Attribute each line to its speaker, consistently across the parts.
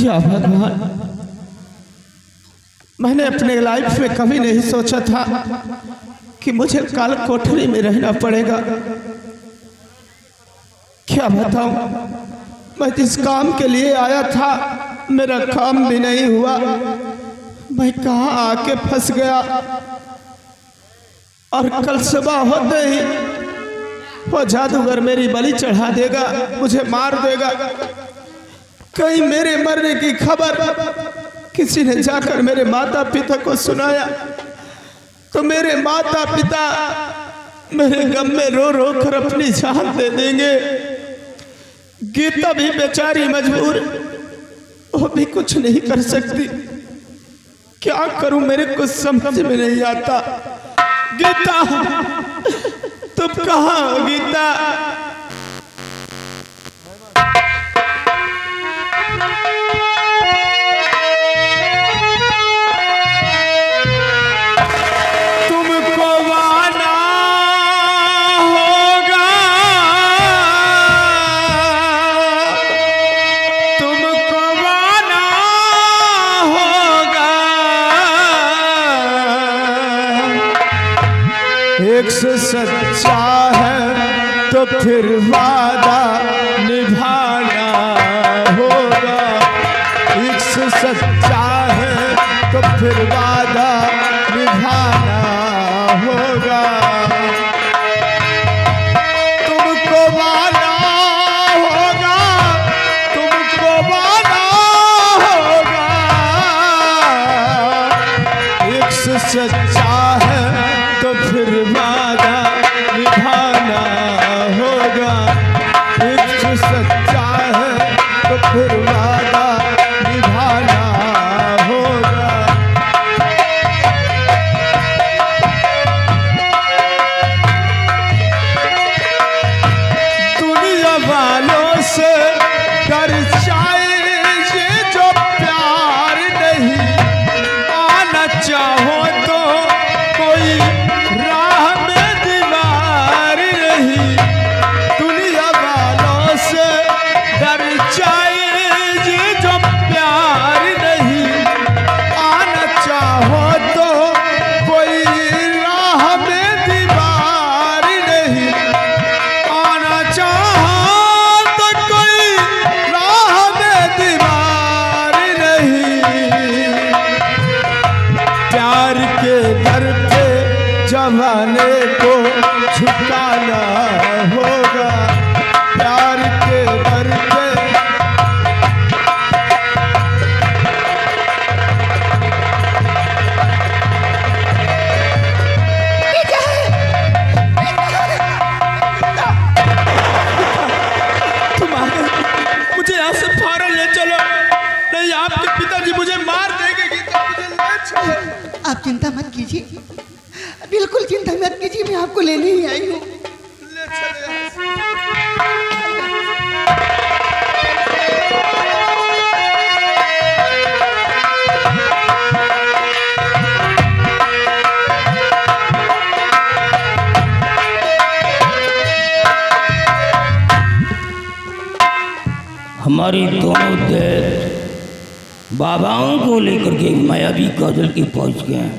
Speaker 1: या भगवान, मैंने अपने लाइफ में कभी नहीं सोचा था कि मुझे काल कोठरी में रहना पड़ेगा। क्या बताऊं, मैं जिस काम के लिए आया था मेरा काम भी नहीं हुआ। मैं कहाँ आके फंस गया। और कल सुबह होते ही वो जादूगर मेरी बलि चढ़ा देगा, मुझे मार देगा। कहीं मेरे मरने की खबर किसी ने जाकर मेरे माता पिता को सुनाया तो मेरे माता पिता मेरे गम में रो रो कर अपनी जान दे देंगे। गीता भी बेचारी मजबूर, वो भी कुछ नहीं कर सकती। क्या करूं, मेरे कुछ समझ में नहीं आता। गीता, तुम कहाँ हो गीता? सच्चा है तो फिर वादा निभाना होगा। इश्क सच्चा है तो फिर वादा निभाना होगा। तुमको वादा होगा, तुमको वादा होगा। इश्क सच्चा है तो फिर वादा निभाना होगा। इश्क सच्चा है तो फिर वादा निभाना होगा। दुनिया वालों से डर जाए जो प्यार नहीं, आना चाहो तो कोई राह में दीवार नहीं। दुनिया वालों से डर जाए जो प्यार नहीं, आना चाहो तो कोई राह में दीवार नहीं। आना चाहो तो कोई राह में दीवार नहीं। प्यार के दर पे जमाने को झुकाना होगा। प्यार के दर पे तुम आ गए, मुझे यहाँ से फौरन ले चलो, नहीं आपके पिताजी मुझे मार देंगे। गीता, मुझे ले चलो।
Speaker 2: आप चिंता मत कीजिए, बिल्कुल चिंता मत कीजिए, मैं आपको लेने ही आई हूँ।
Speaker 1: ले चले यहाँ से।
Speaker 3: हमारे दोनों देश बाबाओं को लेकर के मायावी काजल के पहुंच गए हैं,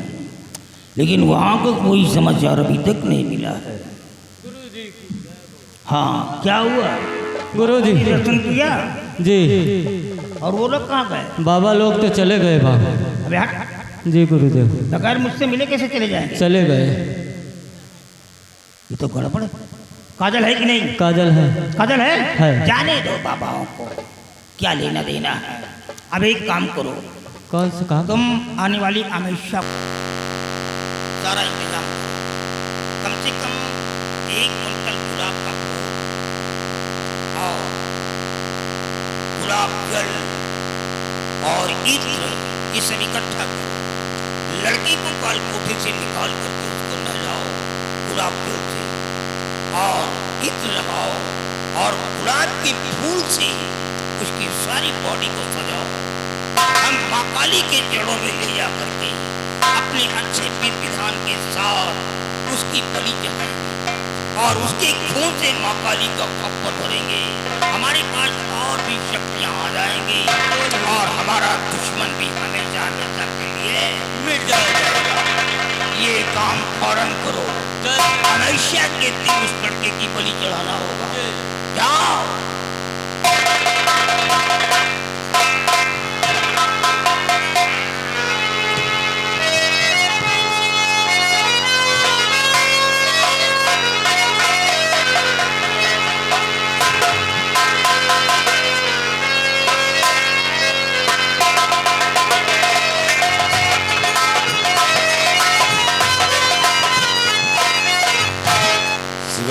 Speaker 3: लेकिन वहाँ का कोई समाचार अभी तक नहीं मिला है। हाँ, क्या हुआ
Speaker 4: गुरुजी?
Speaker 3: दर्शन किया
Speaker 4: जी।
Speaker 3: और वो लोग कहाँ गए?
Speaker 4: बाबा लोग तो चले गए बाबा।
Speaker 3: अबे हट।
Speaker 4: जी गुरुदेव।
Speaker 3: बगैर मुझसे मिले कैसे चले जाए?
Speaker 4: चले गए।
Speaker 3: ये तो गड़बड़ है। काजल है कि नहीं?
Speaker 4: काजल है।
Speaker 3: काजल है?
Speaker 4: है।
Speaker 3: जाने दो बाबाओं को, क्या लेना देना है। अब एक काम करो,
Speaker 4: कौन सा काम?
Speaker 3: तुम आने वाली हमेशा सारा इंतजाम कम से कम 1 कुंटल गुलाब का फूल और गुलाब जल और इत्र ये सब इकट्ठा करो। लड़की को काल कोठे से निकाल करके उसको नहलाओ गुलाब जल से और इत्र लगाओ और गुलाब के फूल से उसकी सारी बॉडी को सजाओ। हम माँ काली के जड़ों में ले जा करके अपने अच्छे विधि विधान के साथ उसकी बलि चढ़ाएंगे और उसके खून से माँ काली का खप्पर भरेंगे। हमारे पास और भी शक्तियाँ आ जाएंगी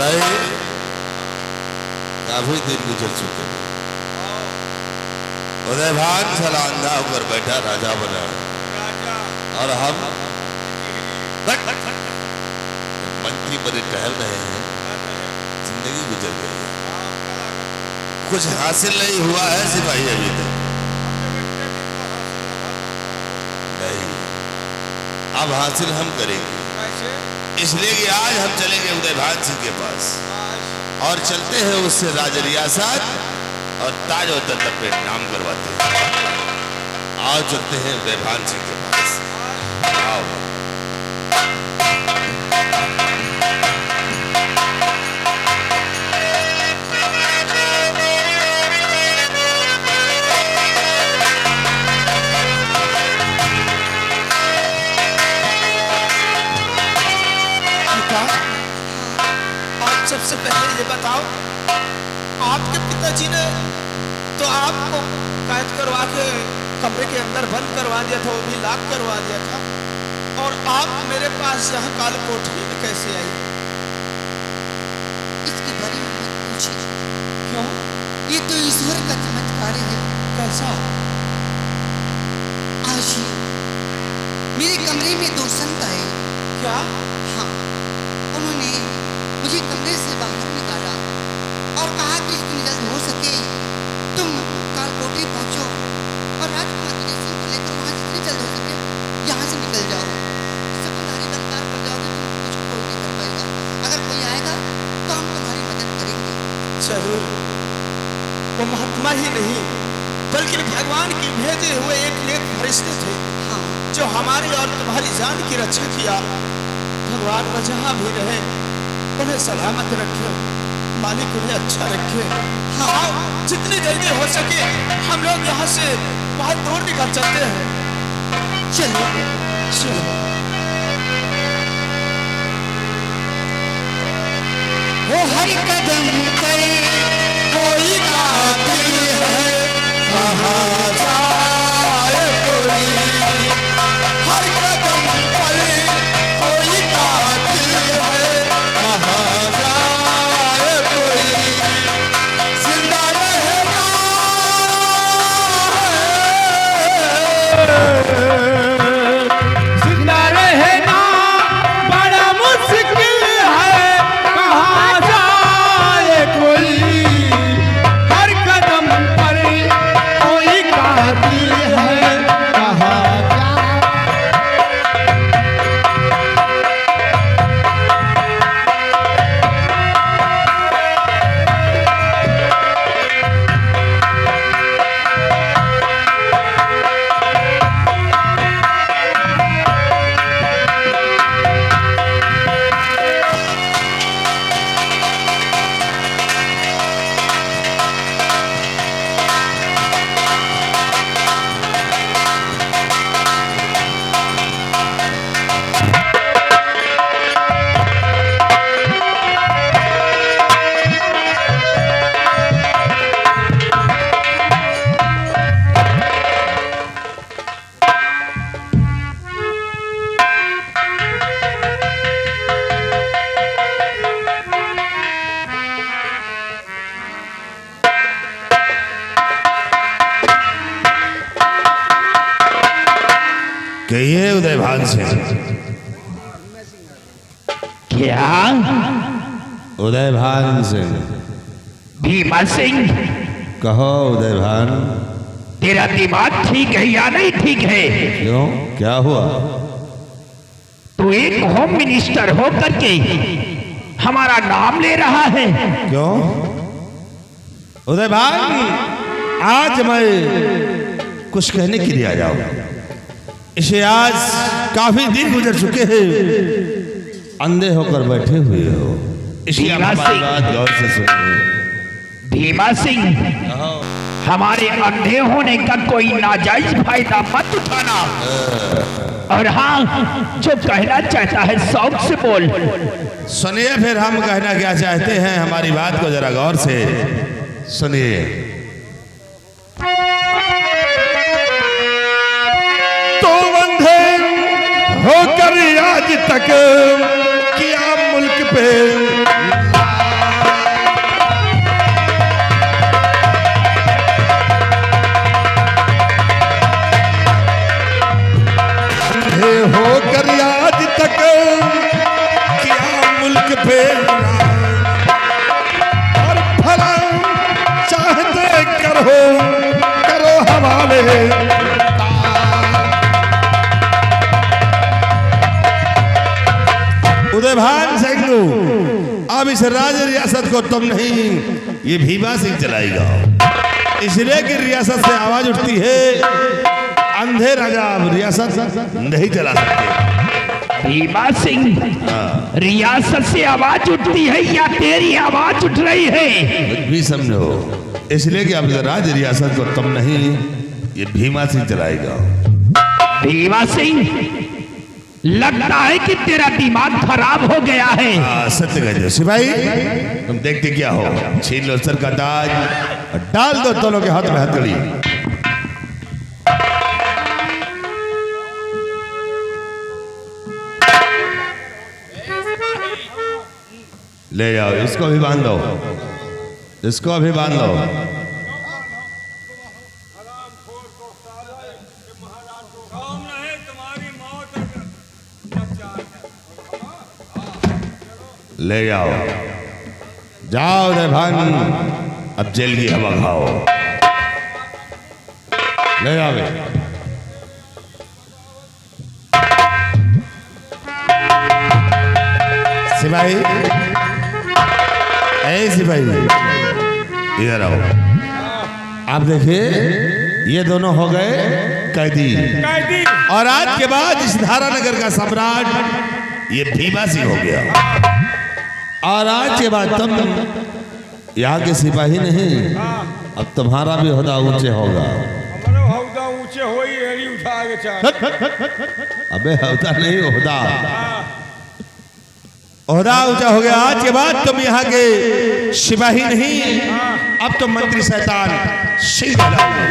Speaker 5: भाई काफी दिन गुजर चुके। उदयभान साला अंधा होकर बैठा राजा बना, और हम मंत्री बने टहल रहे हैं। जिंदगी गुजर गई है, कुछ हासिल नहीं हुआ है सिपाही अभी तक। नहीं, अब हासिल हम करेंगे, इसलिए कि आज हम चलेंगे उदयभान सिंह के पास और चलते हैं उससे राज रियासत और ताज और तख्त पे नाम करवाते हैं। आओ चलते हैं उदयभान सिंह के पास। आओ।
Speaker 1: सबसे पहले ये बताओ, आपके पिताजी ने तो आपको कैद करवा के कमरे के अंदर बंद करवा दिया था, वो भी लॉक करवा दिया था, और आप मेरे पास यहाँ काल कोठरी में कैसे आई?
Speaker 2: इसके बारे में मत पूछिए।
Speaker 1: क्यों?
Speaker 2: ये तो ईश्वर का चमत्कार है।
Speaker 1: कैसा?
Speaker 2: आज ही मेरे कमरे में 2 संत आए।
Speaker 1: क्या?
Speaker 2: हाँ, उन्होंने मुझे कमरे से बाहर निकाला और कहा कि जितनी जल्द हो सके तुम कालकोठी पहुंचो और राजकुमार विजय सिंह को लेकर वहां जितनी जल्द हो सके यहाँ से निकल जाओ। समझदारी दरकार पर जाओगे तो कुछ कोई नहीं कर पाएगा। अगर कोई आएगा तो हम तुम्हारी मदद करेंगे।
Speaker 1: जरूर। वो महात्मा ही नहीं बल्कि भगवान के भेजे हुए एक फरिश्ते थे।
Speaker 2: हाँ,
Speaker 1: जो हमारी और तुम्हारी जान की रक्षा किया। भगवान वो जहाँ भी रहे उन्हें सलामत रखे, मालिक उन्हें अच्छा रखे। हाँ, जितनी जल्दी हो सके हम लोग यहाँ से बहुत दूर निकल चलते हैं।
Speaker 2: चलो
Speaker 1: चलो।
Speaker 2: वो हर कदम पर कोई कातिल है, कहाँ जाए कोई। हर कदम पर कोई कातिल है, कहाँ जाए कोई। जिंदा रहना
Speaker 1: जिंदा रहना बड़ा मुश्किल है, कहाँ जाए कोई। हर कदम पर कोई कातिल है, कहाँ जाए।
Speaker 5: कहिए उदयभान सिंह।
Speaker 6: क्या?
Speaker 5: उदयभान सिंह।
Speaker 6: भीमा सिंह,
Speaker 5: कहो उदयभान।
Speaker 6: तेरा दिमाग ठीक है या नहीं ठीक है?
Speaker 5: क्यों, क्या हुआ?
Speaker 6: तू एक होम मिनिस्टर हो करके हमारा नाम ले रहा है।
Speaker 5: क्यों उदयभान, आज मैं कुछ कहने के लिए आया हूं। इसे आज काफी दिन गुजर चुके हैं, अंधे होकर बैठे हुए हो, इसलिए
Speaker 6: भीमा
Speaker 5: हमारी
Speaker 6: सिंह।
Speaker 5: बात गौर से सुनिए।
Speaker 6: भीमा सिंह, हमारे अंधे होने का कोई नाजायज फायदा मत उठाना। और हाँ, जो कहना चाहता है शौक से बोल।
Speaker 5: सुनिए, फिर हम कहना क्या चाहते हैं, हमारी बात को जरा गौर से सुनिए।
Speaker 1: तो अंधे होकर आज तक किया मुल्क पे
Speaker 5: वाले। उदयभान सिंह, अब इस राज रियासत को तुम नहीं, ये भीमा सिंह चलाएगा। इसलिए कि रियासत से आवाज उठती है, अंधे राजा अब रियासत नहीं चला सकते।
Speaker 6: भीमा सिंह, रियासत से आवाज उठती है या तेरी आवाज उठ रही है?
Speaker 5: कुछ भी समझो, इसलिए कि अब राज रियासत को तुम नहीं, ये भीमा सिंह चलाएगा।
Speaker 6: भीमा सिंह, लगता है कि तेरा दिमाग खराब हो गया है।
Speaker 5: सत्य कहते हो सिपाही, तुम देखते क्या हो? छीन लो सर का ताज और डाल दो दोनों के हाथ में हथकड़ी। ले जाओ, इसको भी बांध दो, इसको भी बांध दो। ले जाओ, जाओ उदयभान, अब जेल की हवा खाओ। ले जाओ। सिपाही, ऐ सिपाही, इधर आओ। आप देखिए, ये दोनों हो गए कैदी, और आज के बाद इस धारानगर का सम्राट ये भीमा सिंह हो गया। और आज के बाद तुम यहाँ के सिपाही नहीं, अब तुम्हारा भी ओहदा ऊंचे होगा।
Speaker 7: ऊंचे हो ही एड़ी उठा के
Speaker 5: अबे ओहदा नहीं, ओहदा ओहदा ऊंचा हो गया। आज के बाद तुम यहाँ के सिपाही नहीं, अब तुम मंत्री शैतान सिंह कहलाओगे।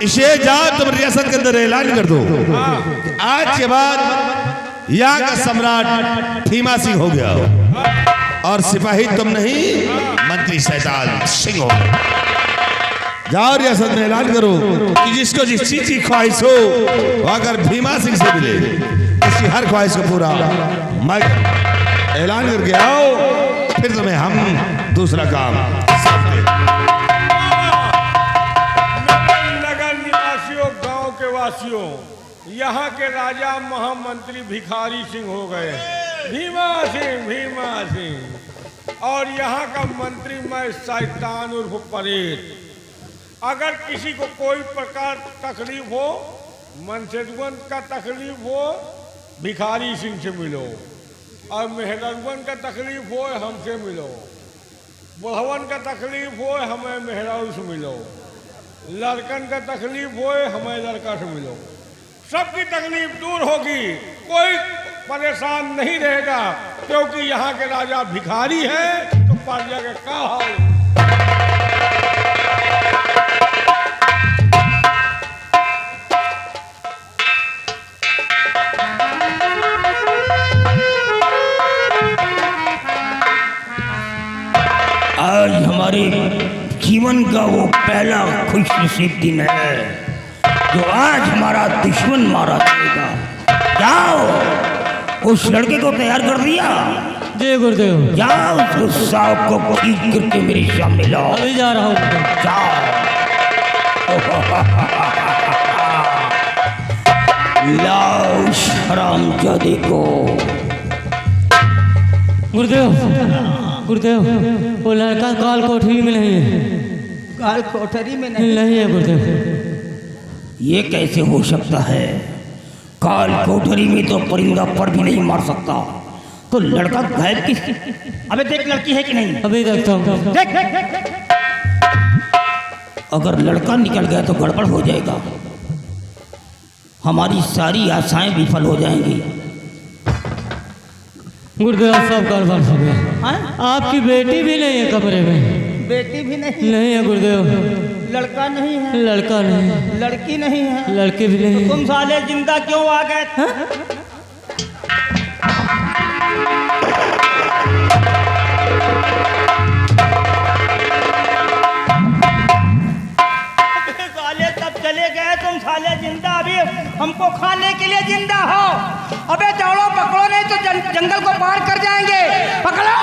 Speaker 5: इसे जाओ तुम रियासत के अंदर ऐलान कर दो, आज के बाद यहाँ का सम्राट भीमा सिंह हो गया, और सिपाही तुम नहीं, मंत्री शैतान सिंह हो गया। जाओ रियासत में ऐलान करो कि जिसको जिस चीज की ख्वाहिश हो वो अगर भीमा सिंह से मिले, उसकी हर ख्वाहिश को पूरा मैं ऐलान करके आओ, फिर तुम्हें हम दूसरा काम सौंपते।
Speaker 7: नगर निवासियों, गांव के वासियों, यहाँ के राजा महामंत्री भिखारी सिंह हो गए, भीमा सिंह। और यहाँ का मंत्री मैं शैतान उर्फ परेत। अगर किसी को कोई प्रकार तकलीफ हो, मनसेदुगन का तकलीफ हो, भिखारी सिंह से मिलो, और मेहरारुगन का तकलीफ हो, हमसे मिलो, बुढ़वन का तकलीफ हो, हमें मेहरारू से मिलो, लड़कन का तकलीफ हो, हमें लड़का से मिलो। सबकी तकलीफ दूर होगी, कोई परेशान नहीं रहेगा, क्योंकि यहाँ के राजा भिखारी हैं। तो प्रजा के क्या हाल?
Speaker 3: आज हमारे जीवन का वो पहला खुशनसीब दिन है जो आज हमारा दुश्मन मारा जाएगा। जाओ, उस लड़के को तैयार कर दिया?
Speaker 4: जय गुरुदेव।
Speaker 3: जाओ, उसको सांप को ठीक करके मेरे सामने लाओ।
Speaker 4: अभी जा रहा हूँ।
Speaker 3: जाओ। लाओ हरामजादे को।
Speaker 4: गुरुदेव, वो लड़का काल कोठरी में नहीं है।
Speaker 2: काल कोठरी में नहीं?
Speaker 4: नहीं है गुरुदेव।
Speaker 3: ये कैसे हो सकता है? काल कोठरी में तो परिंदा पर भी नहीं मार सकता, तो लड़का गायब किस? अबे देख लड़की है कि नहीं?
Speaker 4: अभी देखता हूँ।
Speaker 3: देख। अगर लड़का निकल गया तो गड़बड़ हो जाएगा, हमारी सारी आशाएं विफल हो जाएंगी।
Speaker 4: गुरुदेव सब गड़बड़ हो गया। आपकी बेटी भी नहीं है कमरे में।
Speaker 2: बेटी भी नहीं?
Speaker 4: नहीं है गुरुदेव।
Speaker 2: लड़का नहीं है?
Speaker 4: लड़का नहीं है।
Speaker 2: लड़की नहीं है?
Speaker 4: लड़की भी नहीं।
Speaker 2: तुम साले जिंदा क्यों आ गए? साले तब चले गए, तुम साले जिंदा अभी हमको खाने के लिए जिंदा हो। अबे दौड़ो, पकड़ो, नहीं तो जंगल को पार कर जाएंगे। पकड़ो।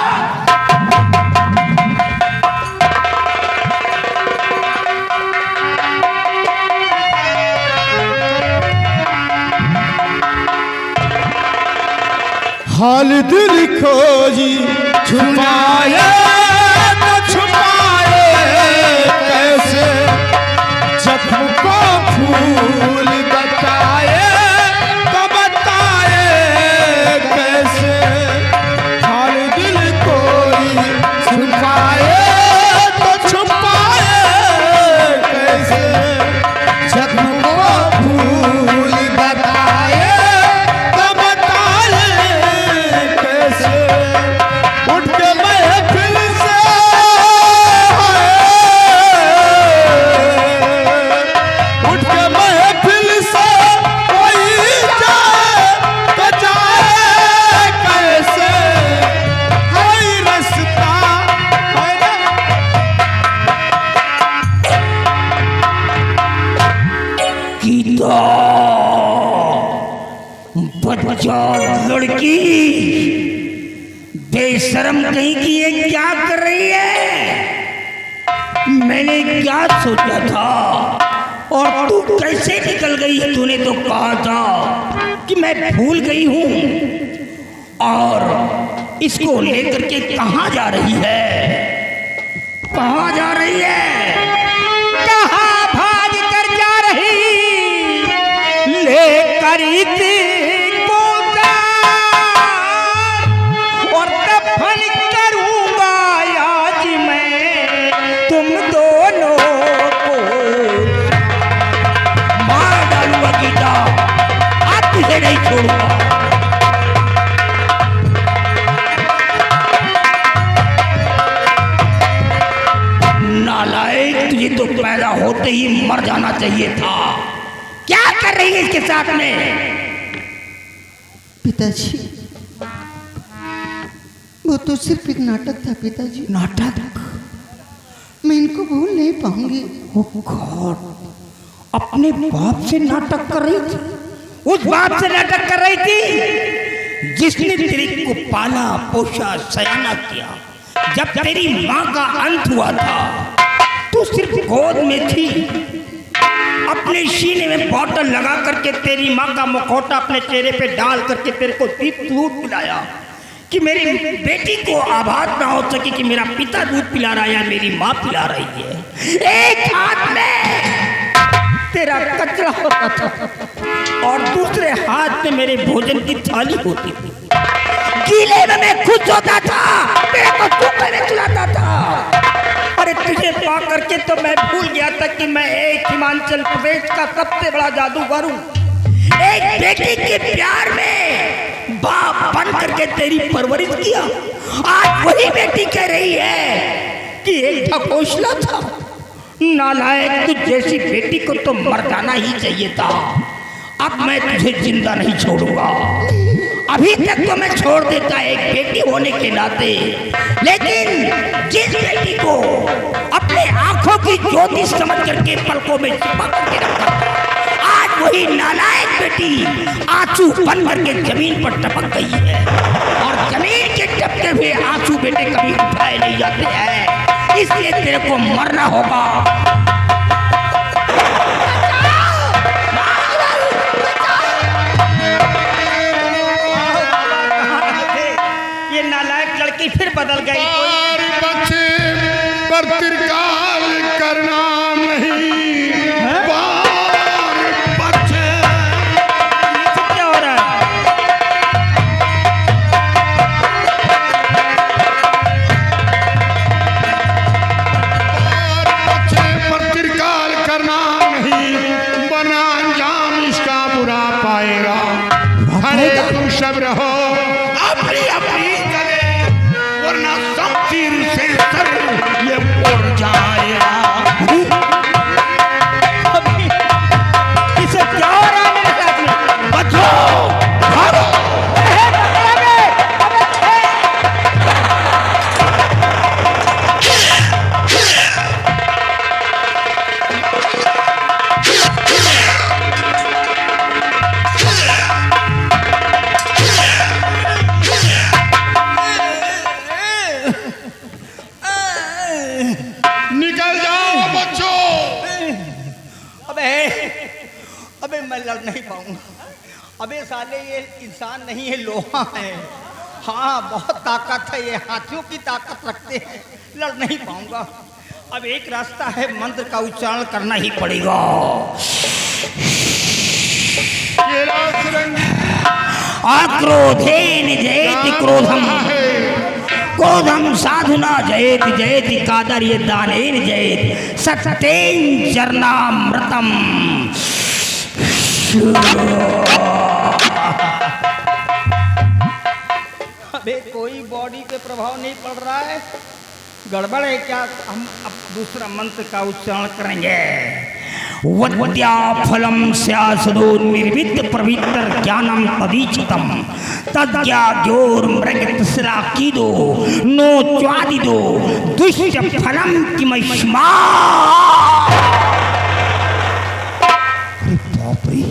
Speaker 1: हाल दिल खोजी छुपाए तो छुपाए कैसे, जख्म को फूल बताए तो बताए कैसे, हाल दिल कोई छुपाए तो छुपाए कैसे, जख्म को फूल बताए तो बताए कैसे, उठ के महफिल से उठ के महफिल से कोई जाए तो जाए कैसे, कोई रास्ता है ना।
Speaker 3: गीता बच्चा लड़की बेशरम कहीं की ये क्या कर रही है? मैंने क्या सोचा था और तू कैसे निकल गई? तूने तो कहा था कि मैं भूल गई हूं। और इसको लेकर के कहां जा रही है? कहां जा रही है? कहां भाग कर जा रही? लेकर को और दफन करूंगा आज मैं तुम दोनों को। मार डालूंगा गीता, आज तुझे नहीं छोड़ूंगा। नालायक, तुझे तो पैदा होते ही मर जाना चाहिए था। क्या कर रही है इसके साथ में?
Speaker 2: पिताजी, वो तो सिर्फ एक नाटक था पिताजी।
Speaker 3: नाटक?
Speaker 2: मैं इनको भूल नहीं पाऊंगी।
Speaker 3: ओह गॉड, अपने बाप से नाटक कर रही थी? उस बाप से नाटक कर रही थी जिसने तेरे को पाला पोषा सयाना किया। जब तेरी माँ का अंत हुआ था तू सिर्फ गोद में थी। अपने सीने में बॉटल लगा करके तेरी माँ का मुखौटा अपने चेहरे पे डाल करके तेरे को दूध पिलाया कि मेरी बेटी को आभास ना हो सके कि मेरा पिता दूध पिला रहा है या मेरी माँ पिला रही है। एक हाथ में तेरा कचरा होता था और दूसरे हाथ में मेरे भोजन की थाली होती थी। गीले में मैं खुश होता था, मेरे को सूखे में खिलाता था। अरे तुझे पा करके तो मैं भूल गया था कि मैं एक हिमाचल प्रदेश का सबसे बड़ा जादूगर हूँ। एक बेटी के प्यार में बाप बन करके तेरी परवरिश किया। आज वही बेटी कह रही है कि एक ढकोसला था। नालायक, तुझ जैसी बेटी को तो मर जाना ही चाहिए था। अब मैं तुझे जिंदा नहीं छोड़ूंगा। अभी तक तो मैं छोड़ देता एक बेटी होने के नाते, लेकिन जिस बेटी को अपने आंखों की ज्योति समझ करके पलकों में छिपा करके रखा, आज वही नालायक बेटी आंसू बन करके जमीन पर टपक गई है। और जमीन के टपके हुए आंसू बेटे कभी उठाए नहीं जाते हैं, इसलिए तेरे को मरना होगा। फिर बदल गई।
Speaker 1: बच्चे पर तिरकाल करना नहीं, बच्चे
Speaker 3: क्या हो रहा है?
Speaker 1: बच्चे पर तिरकाल करना नहीं, बना अंजाम इसका बुरा पाएगा। अरे तुम सब रहो अपनी अपनी वरना सब तीर से सर ये उड़ जाएगा।
Speaker 3: इसे क्या हो रहा है मेरे साथ में?
Speaker 1: बचाओ, भागो। निकल जाओ बच्चों।
Speaker 8: अबे मैं लड़ नहीं पाऊंगा। अबे साले ये इंसान नहीं है, लोहा है। हाँ बहुत ताकत है, ये हाथियों की ताकत रखते हैं, लड़ नहीं पाऊंगा। अब एक रास्ता है, मंत्र का उच्चारण करना ही पड़ेगा।
Speaker 6: आक्रोधेन जयति क्रोधम, क्रोधम साधुना जयति जयति कादर्य दानेन जयति सत्येन चरणामृतम।
Speaker 8: अबे कोई बॉडी पे प्रभाव नहीं पड़ रहा है, गड़बड़ है क्या? हम अब दूसरा मंत्र का उच्चारण करेंगे।
Speaker 6: वद्या फलम स्यासदो निर्विद्य पवित्र ज्ञानम तदीचितम तद्याग्योर मृगतस्रा कीदो नो च्वादिदो दुष्ट फलम किमस्मा। अरे बाप रे,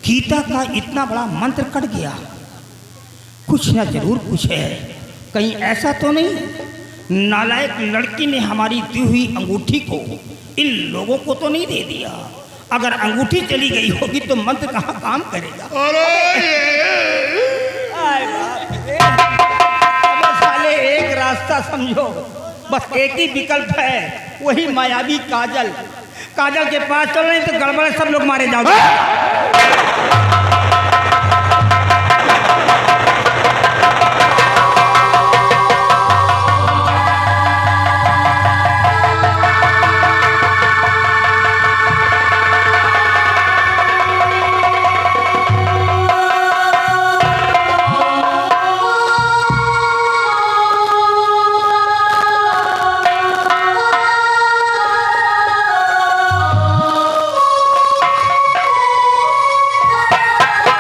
Speaker 6: गीता का इतना बड़ा मंत्र कट गया। कुछ ना जरूर कुछ है, कहीं ऐसा तो नहीं नालायक लड़की ने हमारी दी हुई अंगूठी को इन लोगों को तो नहीं दे दिया? अगर अंगूठी चली गई होगी तो मंत्र कहाँ काम करेगा? आए बाप रे। अबे साले एक रास्ता समझो, बस एक ही विकल्प है, वही मायावी काजल। काजल के पास चल रहे तो गड़बड़, सब लोग मारे जाओगे।